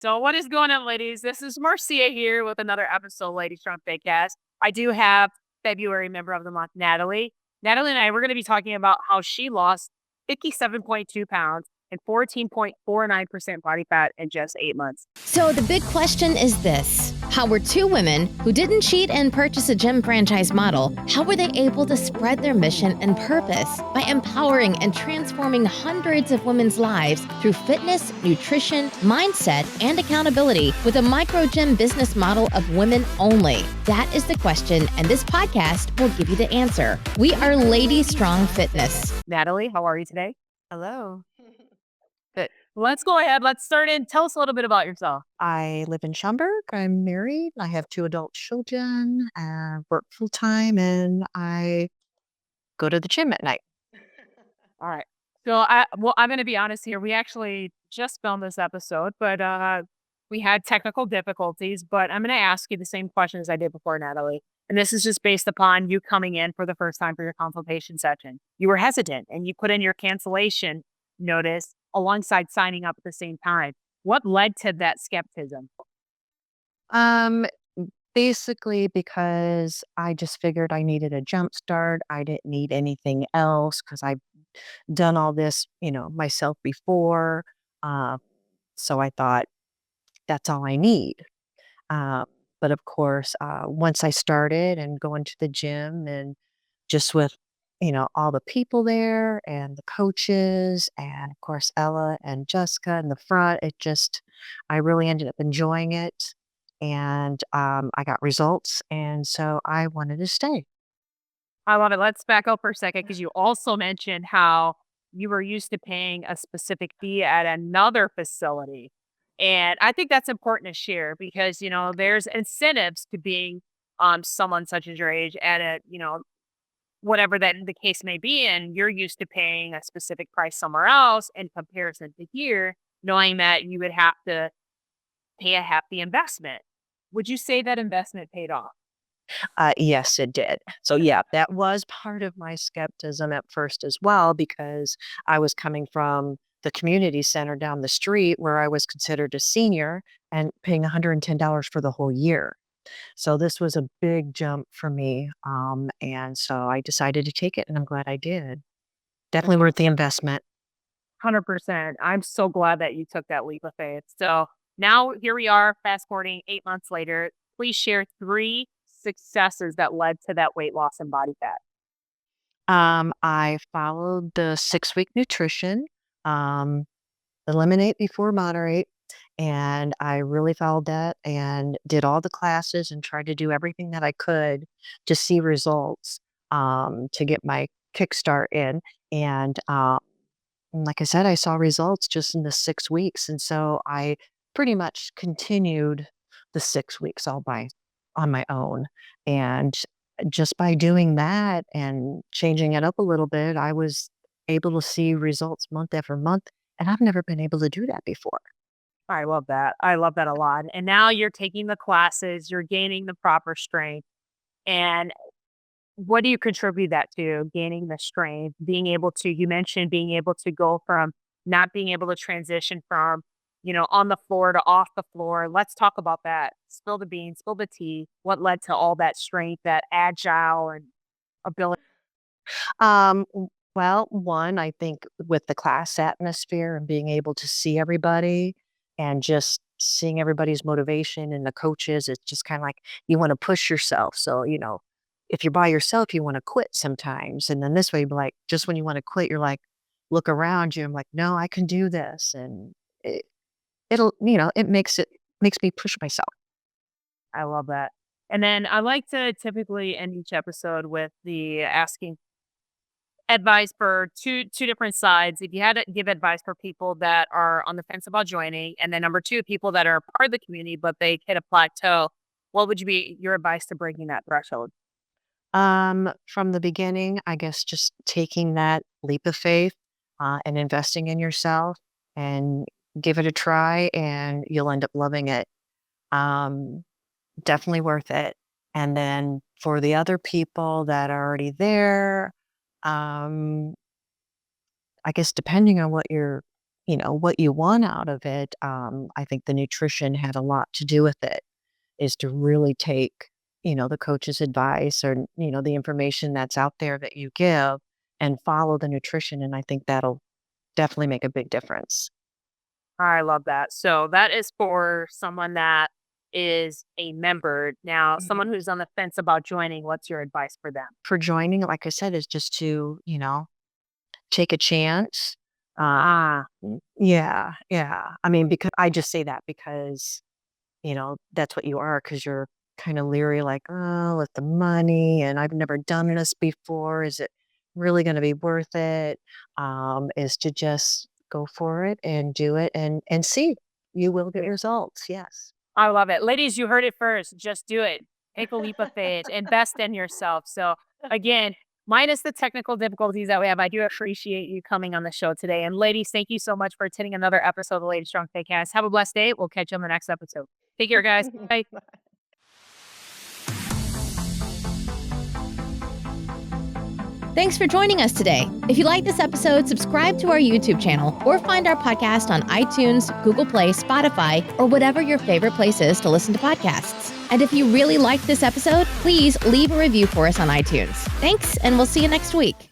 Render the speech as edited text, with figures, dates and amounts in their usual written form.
So what is going on, ladies? This is Marcia here with another episode, Ladies Strong Cast. I do have February member of the month, Natalie. Natalie and I, we're going to be talking about how she lost 57.2 pounds and 14.49% body fat in just 8 months. So the big question is this. How were two women who didn't cheat and purchase a gym franchise model, how were they able to spread their mission and purpose by empowering and transforming hundreds of women's lives through fitness, nutrition, mindset, and accountability with a micro gym business model of women only? That is the question, and this podcast will give you the answer. We are Lady Strong Fitness. Natalie, how are you today? Hello. Good. Let's go ahead. Let's start in. Tell us a little bit about yourself. I live in Schaumburg. I'm married. I have two adult children. I work full time, and I go to the gym at night. All right. I'm going to be honest here. We actually just filmed this episode, but we had technical difficulties. But I'm going to ask you the same question as I did before, Natalie. And this is just based upon you coming in for the first time for your consultation session. You were hesitant, and you put in your cancellation notice alongside signing up at the same time. What led to that skepticism? Um, Basically because I just figured I needed a jump start. I didn't need anything else because I've done all this, myself before. Uh, so I thought that's all I need. Uh, but of course, once I started and going to the gym and just with, all the people there and the coaches and of course Ella and Jessica in the front, I really ended up enjoying it. And I got results. And so I wanted to stay. I love it. Let's back up for a second because you also mentioned how you were used to paying a specific fee at another facility. And I think that's important to share because, there's incentives to being someone such as your age at whatever that the case may be. And you're used to paying a specific price somewhere else in comparison to here, knowing that you would have to pay a hefty investment. Would you say that investment paid off? Yes, it did. So, yeah, that was part of my skepticism at first as well, because I was coming from the community center down the street where I was considered a senior and paying $110 for the whole year. So, this was a big jump for me. And so I decided to take it, and I'm glad I did. Definitely worth the investment. 100%. I'm so glad that you took that leap of faith. So now here we are, fast forwarding 8 months later. Please share three successes that led to that weight loss and body fat. I followed the 6-week nutrition, um, eliminate before moderate. And I really followed that and did all the classes and tried to do everything that I could to see results, to get my kickstart in. And like I said, I saw results just in the 6 weeks. And so I pretty much continued the 6 weeks all on my own. And just by doing that and changing it up a little bit, I was able to see results month after month. And I've never been able to do that before. I love that. I love that a lot. And now you're taking the classes, you're gaining the proper strength. And what do you contribute that to? Gaining the strength, being able to, you mentioned being able to go from not being able to transition from, on the floor to off the floor. Let's talk about that. Spill the beans, spill the tea. What led to all that strength, that agile and ability? Well, one, I think with the class atmosphere and being able to see everybody and just seeing everybody's motivation and the coaches, it's just kind of like you want to push yourself. So, if you're by yourself, you want to quit sometimes. And then this way, like, just when you want to quit, you're like, look around you. I'm like, no, I can do this. And it, it makes me push myself. I love that. And then I like to typically end each episode with the asking advice for two different sides. If you had to give advice for people that are on the fence about joining, and then number two, people that are part of the community but they hit a plateau, what would you be your advice to breaking that threshold? From the beginning, I guess just taking that leap of faith, and investing in yourself and give it a try and you'll end up loving it. Um, Definitely worth it. And then for the other people that are already there, um, I guess depending on what what you want out of it, I think the nutrition had a lot to do with it, is to really take, the coach's advice or, the information that's out there that you give and follow the nutrition. And I think that'll definitely make a big difference. I love that. So that is for someone that is a member. Now, Mhm. someone who's on the fence about joining, what's your advice for them? For joining, like I said, is just to, take a chance. Ah, Yeah, yeah. I mean, because I just say that because that's what you are, because 'cause you're kinda leery, like, "Oh, with the money, and I've never done this before. Is it really gonna be worth it?" Is to just go for it and do it and see. You will get results, yes. I love it. Ladies, you heard it first. Just do it. Take a leap of faith. Invest in yourself. So, again, minus the technical difficulties that we have, I do appreciate you coming on the show today. And, ladies, thank you so much for attending another episode of the Lady Strong Cast. Have a blessed day. We'll catch you on the next episode. Take care, guys. Bye. Thanks for joining us today. If you like this episode, subscribe to our YouTube channel or find our podcast on iTunes, Google Play, Spotify, or whatever your favorite place is to listen to podcasts. And if you really liked this episode, please leave a review for us on iTunes. Thanks, and we'll see you next week.